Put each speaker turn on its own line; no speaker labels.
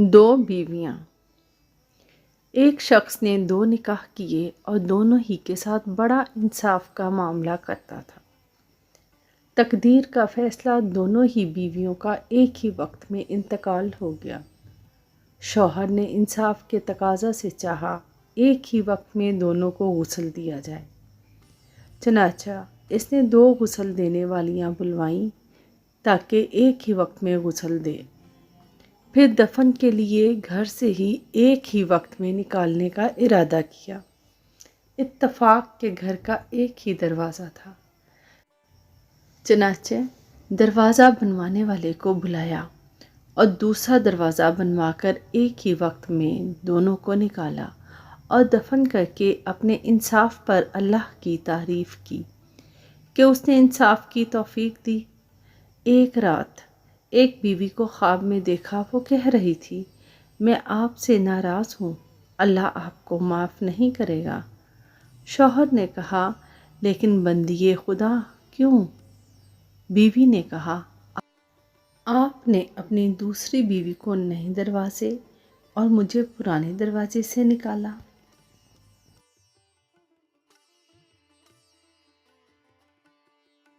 دو بیویاں۔ ایک شخص نے دو نکاح کیے اور دونوں ہی کے ساتھ بڑا انصاف کا معاملہ کرتا تھا۔ تقدیر کا فیصلہ دونوں ہی بیویوں کا ایک ہی وقت میں انتقال ہو گیا۔ شوہر نے انصاف کے تقاضا سے چاہا ایک ہی وقت میں دونوں کو غسل دیا جائے، چنانچہ اس نے دو غسل دینے والیاں بلوائیں تاکہ ایک ہی وقت میں غسل دے، پھر دفن کے لیے گھر سے ہی ایک ہی وقت میں نکالنے کا ارادہ کیا۔ اتفاق کے گھر کا ایک ہی دروازہ تھا، چنانچہ دروازہ بنوانے والے کو بلایا اور دوسرا دروازہ بنوا کر ایک ہی وقت میں دونوں کو نکالا اور دفن کر کے اپنے انصاف پر اللہ کی تعریف کی کہ اس نے انصاف کی توفیق دی۔ ایک رات ایک بیوی کو خواب میں دیکھا، وہ کہہ رہی تھی، میں آپ سے ناراض ہوں، اللہ آپ کو معاف نہیں کرے گا۔ شوہر نے کہا، لیکن بندی خدا کیوں؟ بیوی نے کہا، آپ نے اپنی دوسری بیوی کو نئے دروازے اور مجھے پرانے دروازے سے نکالا۔